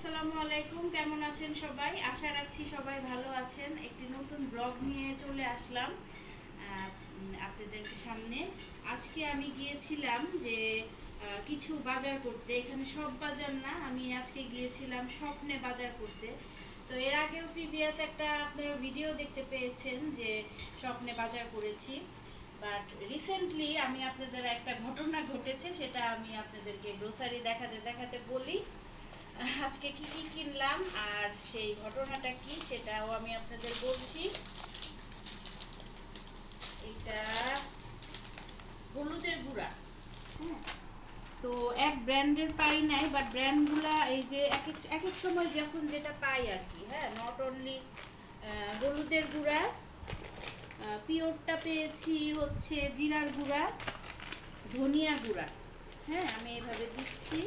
আসসালামু আলাইকুম, কেমন আছেন সবাই? আশা রাখছি সবাই ভালো আছেন। একটি নতুন ব্লগ নিয়ে চলে আসলাম আপনাদের সামনে। আজকে আমি গিয়েছিলাম যে কিছু বাজার করতে। এখানে সব বাজার না, আমি আজকে গিয়েছিলাম স্বপ্নে বাজার করতে। তো এর আগেও প্রিভিয়াস একটা আপনারা ভিডিও দেখতে পেয়েছেন যে স্বপ্নে বাজার করেছি। বাট রিসেন্টলি আমি আপনাদের একটা ঘটনা ঘটেছে, সেটা আমি আপনাদেরকে গ্রোসারি দেখাতে দেখাতে বলি আজকে কি কি কিনলাম আর সেই ঘটনাটা কি সেটাও আমি আপনাদের বলছি। এটা হলুদের গুঁড়া। হ্যাঁ, তো এক ব্র্যান্ডের পাই নাই, বাট ব্র্যান্ডগুলা এই যে এক এক সময় যখন যেটা পাই আর কি। হ্যাঁ, নট অনলি হলুদের গুঁড়া, পিওরটা পেয়েছি হচ্ছে জিরার গুঁড়া, ধনিয়া গুঁড়া। হ্যাঁ, আমি এইভাবে দিচ্ছি।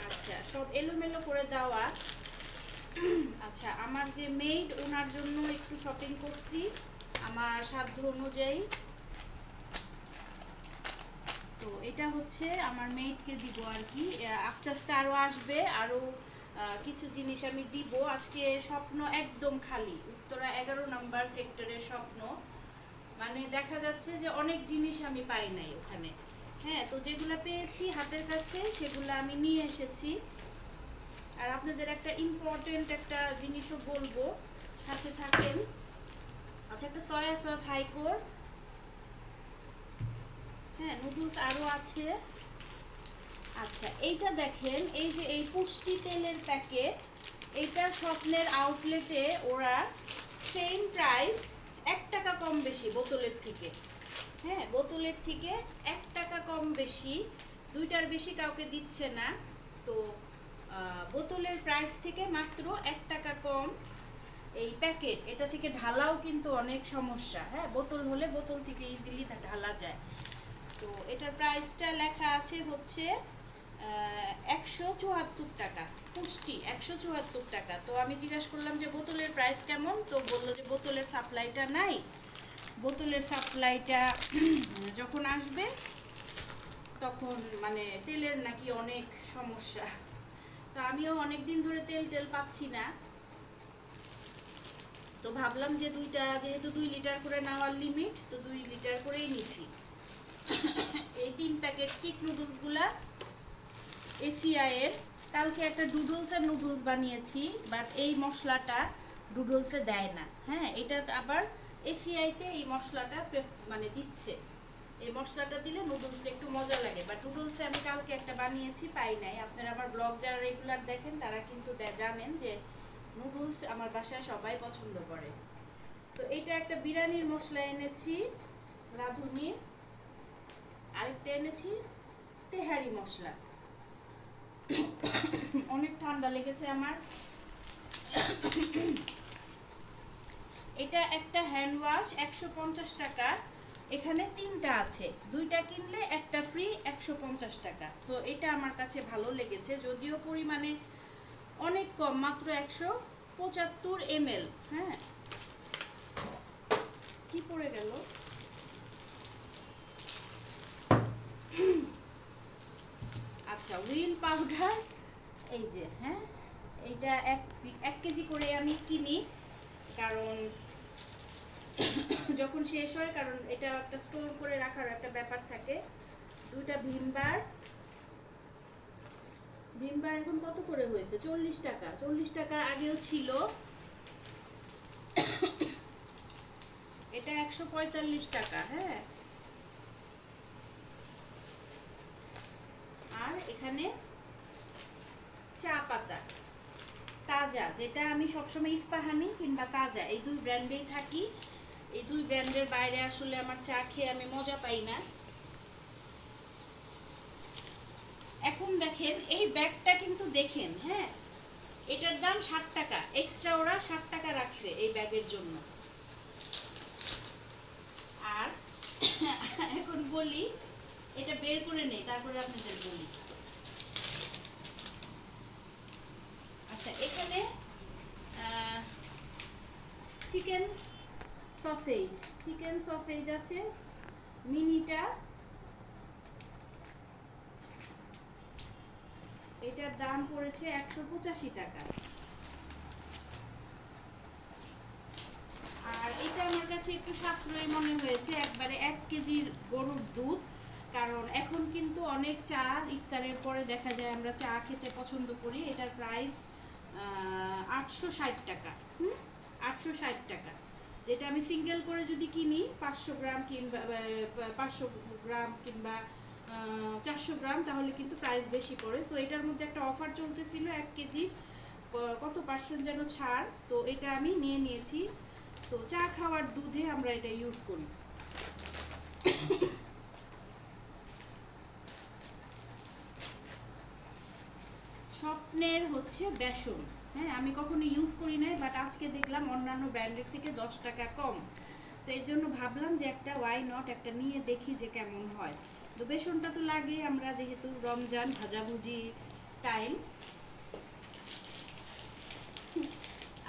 আচ্ছা, সব এলোমেলো করে দেওয়া। আচ্ছা, আমার যে মেইড, ওনার জন্য একটু শপিং করছি আমার সাধ্য অনুযায়ী। তো এটা হচ্ছে আমার মেইডকে দিব আর কি। আস্তে আস্তে আরও আসবে, আরও কিছু জিনিস আমি দিব। আজকে স্বপ্ন একদম খালি, উত্তরা 11 নম্বর সেক্টরের স্বপ্ন। মানে দেখা যাচ্ছে যে অনেক জিনিস আমি পাই নাই ওখানে। হ্যাঁ, তো যেগুলো পেয়েছি হাতের কাছে সেগুলো আমি নিয়ে এসেছি। আর আপনাদের একটা ইম্পর্টেন্ট একটা জিনিসও বলবো, সাথে থাকেন। আচ্ছা, একটা সয়া সস হাইকোর। হ্যাঁ, নুডলস আরও আছে। আচ্ছা, এইটা দেখেন, এই যে এই পুষ্টি তেলের প্যাকেট, এইটা স্বপ্নের আউটলেটে ওরা সেম প্রাইস 1 টাকা কম বেশি বোতলের থেকে। হ্যাঁ, বোতলের থেকে 1 টাকা কম বেশি, 2টার বেশি কাউকে দিচ্ছে না। তো বোতলের প্রাইস থেকে মাত্র 1 টাকা কম এই প্যাকেট। এটা থেকে ঢালাও কিন্তু অনেক সমস্যা। হ্যাঁ, বোতল হলে বোতল থেকে ইজিলি ঢালা যায়। তো এটার প্রাইসটা লেখা আছে হচ্ছে 174 টাকা। পুষ্টি 174 টাকা। তো আমি জিজ্ঞাসা করলাম যে বোতলের প্রাইস কেমন, তো বললো যে বোতলের সাপ্লাইটা নাই, বোতলের সাপ্লাইটা যখন আসবে তখন মানে তেলের নাকি অনেক সমস্যা। তো আমিও অনেক দিন ধরে তেল পাচ্ছি না, তো ভাবলাম যে যেহেতু 2 লিটার করে নেওয়ার লিমিট, তো 2 লিটার করেই নিছি। এই 3 প্যাকেট কিক নুডলসগুলা এসিআই এর। কালকে একটা নুডলস বানিয়েছি, বাট এই মশলাটা ডুডলসে দেয় না। হ্যাঁ, এটা আবার এসিআইতে এই মশলাটা মানে দিচ্ছে। এই মশলাটা দিলে নুডলসটা একটু মজা লাগে। বাট নুডলসে আমি কালকে একটা বানিয়েছি, পাই নাই। আপনারা আমার ব্লগ যারা রেগুলার দেখেন তারা কিন্তু জানেন যে নুডলস আমার বাসায় সবাই পছন্দ করে। তো এটা একটা বিরিয়ানির মশলা এনেছি রাঁধুনি, আরেকটা এনেছি তেহারি মশলা। অনেক ঠান্ডা লেগেছে আমার। এটা একটা হ্যান্ড ওয়াশ 150 টাকা। এখানে 3টা আছে, 2টা কিনলে একটা ফ্রি, 150 টাকা। তো এটা আমার কাছে ভালো লেগেছে, যদিও পরিমাণে অনেক কম, মাত্র 175 ml। হ্যাঁ, কি পড়ে গেল? আচ্ছা, হুইল পাউডার, এই যে। হ্যাঁ, এইটা 1 কেজি করে আমি কিনি, কারণ যখন শেষ হয়, কারণ এটা একটা স্টোর করে রাখার একটা ব্যাপার থাকে। 2টা ভিমবার এখন কত করে হয়েছে? 40 টাকা। 40 টাকা আগেও ছিল। এটা 145 টাকা। হ্যাঁ, আর এখানে চা পাতা তাজা, যেটা আমি সবসময় ইস্পাহানি কিংবা তাজা এই 2 ব্র্যান্ডেই থাকি। এই 2 ব্র্যান্ডের বাইরে আসলে আমার চা খেয়ে আমি মজা পাই না। এখন দেখেন এই ব্যাগটা কিন্তু দেখেন। হ্যাঁ, এটার দাম 60 টাকা, এক্সট্রা ওরা 60 টাকা রাখছে এই ব্যাগের জন্য। আর এখন বলি, এটা বের করে নেই, তারপরে আপনাদের বলি। আচ্ছা, এখানে চিকেন সসেজ আছে মিনিটা। এটার দাম পড়েছে 185 টাকা। আর এটা আমার কাছে একটু সাশ্রয়ী মনে হয়েছে, একবারে 1 কেজির গরুর দুধ। কারণ এখন কিন্তু অনেক চা ইফতারের পরে দেখা যায় আমরা চা খেতে পছন্দ করি। এটার প্রাইস 860 টাকা। 860 টাকা, যেটা আমি সিঙ্গেল করে যদি কিনি 500 গ্রাম কিংবা 500 গ্রাম কিংবা 400 গ্রাম, তাহলে কিন্তু প্রাইস বেশি পড়ে। সো এটার মধ্যে একটা অফার চলতেছিল 1 কেজির কত পার্সেন্ট যেন ছাড়, তো এটা আমি নিয়ে নিয়েছি। তো চা খাওয়ার দুধে আমরা এটা ইউজ করি। স্বপ্নের হচ্ছে বেসন। হ্যাঁ, আমি কখনো ইউজ করি নাই, বাট আজকে দেখলাম অন্যান্য ব্র্যান্ডের থেকে 10 টাকা কম। তো এর জন্য ভাবলাম যে একটা ওয়াই নট একটা নিয়ে দেখি যে কেমন হয়। তো বেসনটা তো লাগে, আমরা যেহেতু রমজান ভাজাভুজি টাইম।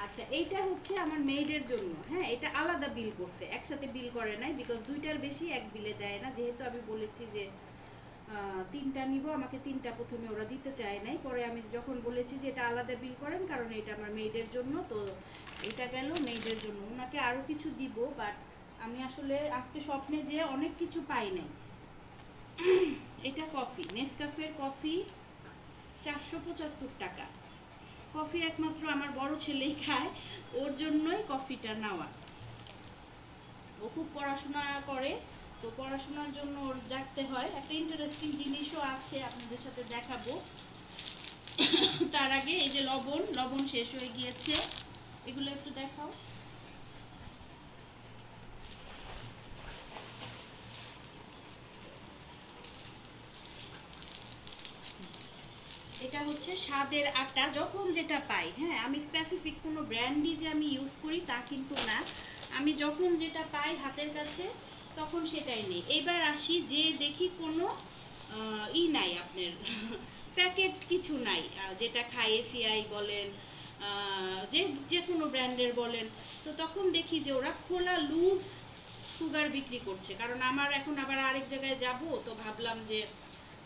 আচ্ছা, এইটা হচ্ছে আমার মেয়েদের জন্য। হ্যাঁ, এটা আলাদা বিল করছে, একসাথে বিল করে নাই, বিকজ 2টার বেশি এক বিলে দেয় না। যেহেতু আমি বলেছি যে 3টা নিব, আমাকে 3টা প্রথমে ওরা দিতে চায় নাই। পরে আমি যখন বলেছি যে এটা আলাদা বিল করেন, কারণ এটা আমার মেয়েদের জন্য, তো এটা গেল মেয়েদের জন্য। ওনাকে আরও কিছু দিব, বাট আমি আসলে আজকে স্বপ্নে যে অনেক কিছু পাই নাই। এটা কফি, নেসকাফের কফি 475 টাকা। কফি একমাত্র আমার বড় ছেলেই খায়, ওর জন্যই কফিটা নেওয়া। ও খুব পড়াশোনা করে, তো পড়াশোনার জন্য ওর জাগতে হয়। একটা ইন্টারেস্টিং জিনিসও আছে, আপনাদের সাথে দেখাবো। তার আগে এই যে লবণ শেষ হয়ে গিয়েছে, এগুলো একটু দেখাও। এটা হচ্ছে স্বাদের আটা, যখন যেটা পাই। হ্যাঁ, আমি স্পেসিফিক কোনো ব্র্যান্ডই যে আমি ইউজ করি তা কিন্তু না, আমি যখন যেটা পাই হাতের কাছে তখন সেটাই নেই। এবার আসি যে দেখি কোনো নাই আপনার প্যাকেট কিছু নাই, যেটা খাই এসিআই বলেন যে কোনো ব্র্যান্ডের বলেন, তো তখন দেখি যে ওরা খোলা লুজ সুগার বিক্রি করছে। কারণ আমার এখন আবার আরেক জায়গায় যাব, তো ভাবলাম যে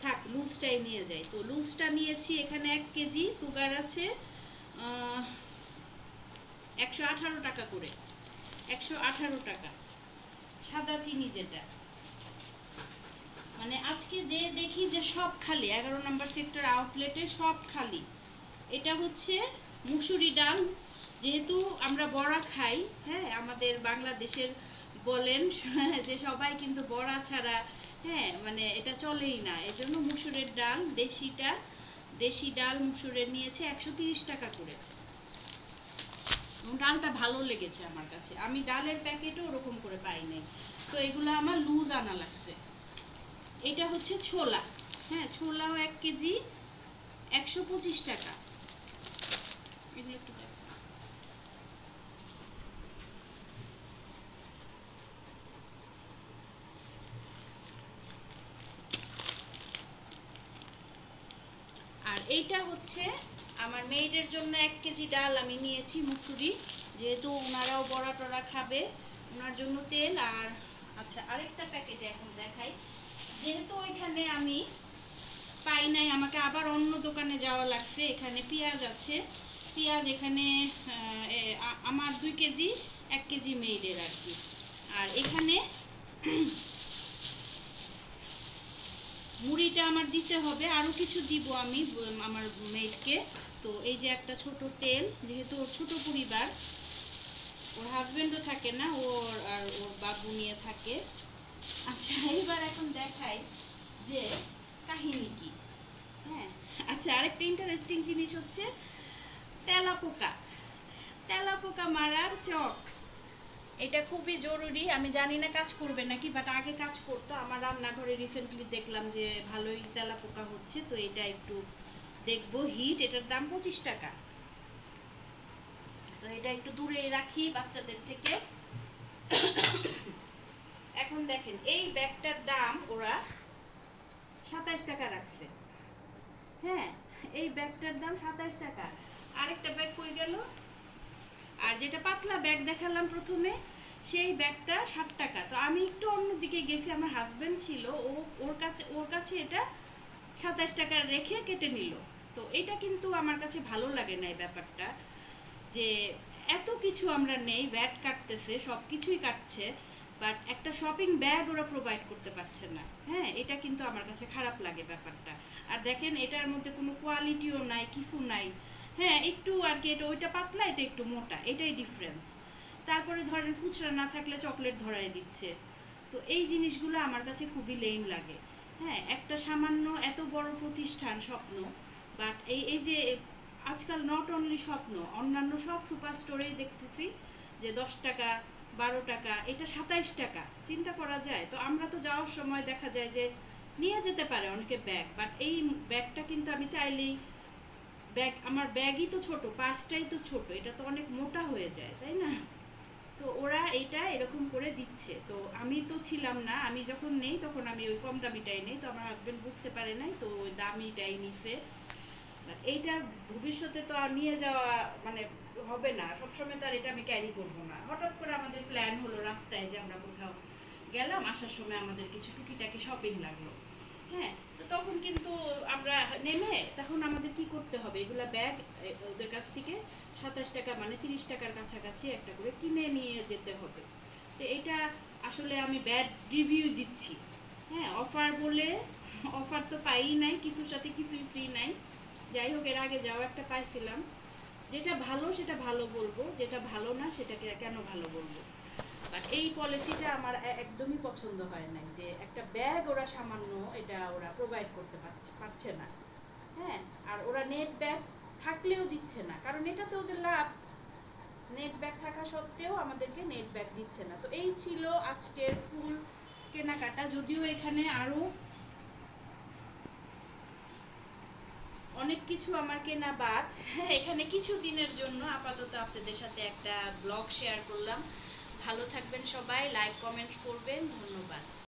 থাক লুজটাই নিয়ে যাই। তো লুজটা নিয়েছি, এখানে 1 কেজি সুগার আছে 118 টাকা করে, 118 টাকা। সাদা চিনি যেটা, মানে আজকে যে দেখি যে সব খালি, 11 নম্বর সেক্টর আউটলেটে সব খালি। এটা হচ্ছে মুসুরি ডাল, যেহেতু আমরা বড়া খাই। হ্যাঁ, আমাদের বাংলাদেশের বলেন যে সবাই কিন্তু বড়া ছাড়া হ্যাঁ মানে এটা চলেই না। এর জন্য মুসুরের ডাল, দেশি ডাল মুসুরের নিয়েছে 130 টাকা করে। ডালটা ভালো লেগেছে আমার কাছে, আমি ডালের প্যাকেটও ওরকম করে পাই নাই, তো এগুলো আমার লুজ আনা লাগছে। এটা হচ্ছে ছোলা। হ্যাঁ, ছোলাও 1 কেজি 125 টাকা। এগুলো একটু দেখো। আর এইটা হচ্ছে আমার মেয়েদের জন্য 1 কেজি ডাল আমি নিয়েছি মুসুরি, যেহেতু ওনারাও বড়া টড়া খাবে, ওনার জন্য তেল। আর আচ্ছা, আরেকটা প্যাকেটে এখন দেখাই, যেহেতু ওইখানে আমি পাই নাই, আমাকে আবার অন্য দোকানে যাওয়া লাগছে। এখানে পেঁয়াজ আছে, পেঁয়াজ এখানে আমার 2 কেজি, 1 কেজি মেয়েদের আর কি। আর এখানে মুড়িটা আমার দিতে হবে, আরও কিছু দিব আমি আমার মেয়েকে। তো এই যে একটা ছোট তেল, যেহেতু ওর ছোট পরিবার, ওর হাজব্যান্ডও থাকে না, ওর আর ওর বাবু নিয়ে থাকে। আচ্ছা, এবার এখন দেখাই যে কাহিনী কি। হ্যাঁ, আচ্ছা, আরেকটা ইন্টারেস্টিং জিনিস হচ্ছে তেলাপোকা মারার চক। এটা খুবই জরুরি, আমি জানি না কাজ করবে নাকি, বাট আগে কাজ করতো। আমার রান্নাঘরে রিসেন্টলি দেখলাম যে ভালোই তেলাপোকা হচ্ছে, তো এটা একটু দেখবো। হিট, এটার দাম 25 টাকা। তো এটা একটু দূরে রাখি বাচ্চাদের থেকে। এখন দেখেন এই ব্যাগটার দাম ওরা 27 টাকা রাখছে। হ্যাঁ, এই ব্যাগটার দাম 27 টাকা। আরেকটা ব্যাগ কই গেল? আর যেটা পাতলা ব্যাগ দেখালাম প্রথমে, সেই ব্যাগটা 60 টাকা। তো আমি একটু অন্যদিকে গেছি, আমার হাজব্যান্ড ছিল, ওর কাছে এটা 27 টাকা রেখে কেটে নিল। তো এটা কিন্তু আমার কাছে ভালো লাগে না এই ব্যাপারটা, যে এত কিছু আমরা নেই, ভ্যাট কাটতেছে, সব কিছুই কাটছে, বাট একটা শপিং ব্যাগ ওরা প্রোভাইড করতে পারছে না। হ্যাঁ, এটা কিন্তু আমার কাছে খারাপ লাগে ব্যাপারটা। আর দেখেন এটার মধ্যে কোনো কোয়ালিটিও নাই, কিছু নাই। হ্যাঁ, একটু আর কি, এটা ওইটা পাতলা, এটা একটু মোটা, এটাই ডিফারেন্স। তারপরে ধরেন খুচরা না থাকলে চকলেট ধরাই দিচ্ছে। তো এই জিনিসগুলো আমার কাছে খুবই লেম লাগে। হ্যাঁ, একটা সামান্য এত বড় প্রতিষ্ঠান স্বপ্ন, বাট এই এই যে আজকাল নট অনলি স্বপ্ন, অন্যান্য সব সুপার স্টোরেই দেখতেছি যে 10 টাকা, 12 টাকা, এটা 27 টাকা, চিন্তা করা যায়। তো আমরা তো যাওয়ার সময় দেখা যায় যে নিয়ে যেতে পারে অনেকে ব্যাগ, বাট এই ব্যাগটা কিন্তু আমি চাইলেই, ব্যাগ আমার ব্যাগই তো ছোট, পার্সটাই তো ছোট, এটা তো অনেক মোটা হয়ে যায়, তাই না? তো ওরা এইটা এরকম করে দিচ্ছে। তো আমি তো ছিলাম না, আমি যখন নেই তখন আমি ওই কম দামিটাই নেই, তো আমার হাজব্যান্ড বুঝতে পারে নাই, তো ওই দামিটাই নিছে। এইটা ভবিষ্যতে তো আর নিয়ে যাওয়া মানে হবে না, সবসময় তো আর এটা আমি ক্যারি করবো না। হঠাৎ করে আমাদের প্ল্যান হলো রাস্তায় যে আমরা কোথাও গেলাম, আসার সময় আমাদের কিছু টুকিটাকি শপিং লাগলো। হ্যাঁ, তো তখন কিন্তু আমরা নেমে তখন আমাদের কি করতে হবে, এগুলা ব্যাগ ওদের কাছ থেকে 27 টাকা মানে 30 টাকার কাছাকাছি একটা করে কিনে নিয়ে যেতে হবে। তো এটা আসলে আমি ব্যাড রিভিউ দিচ্ছি। হ্যাঁ, অফার বলে অফার তো পাই নাই, কিছুর সাথে কিছুই ফ্রি নাই। যাই হোক, এর আগে যাও একটা পাইছিলাম। যেটা ভালো সেটা ভালো বলবো, যেটা ভালো না সেটাকে কেন ভালো বলবো। বাট এই পলিসিটা আমার একদমই পছন্দ হয় না, যে একটা ব্যাগ ওরা সামান্য এটা ওরা প্রোভাইড করতে পারছে না। হ্যাঁ, আর ওরা নেট ব্যাগ থাকলেও দিচ্ছে না, কারণ এটা তো ওদের লাভ। নেট ব্যাগ থাকা সত্ত্বেও আমাদেরকে নেট ব্যাগ দিচ্ছে না। তো এই ছিল আজকের ফুল কেনাকাটা। যদিও এখানে আরও অনেক কিছু আমার কেনা বাদ, হ্যাঁ, এখানে কিছু দিনের জন্য আপাতত আপনাদের সাথে একটা ব্লগ শেয়ার করলাম। ভালো থাকবেন সবাই, লাইক কমেন্টস করবেন, ধন্যবাদ।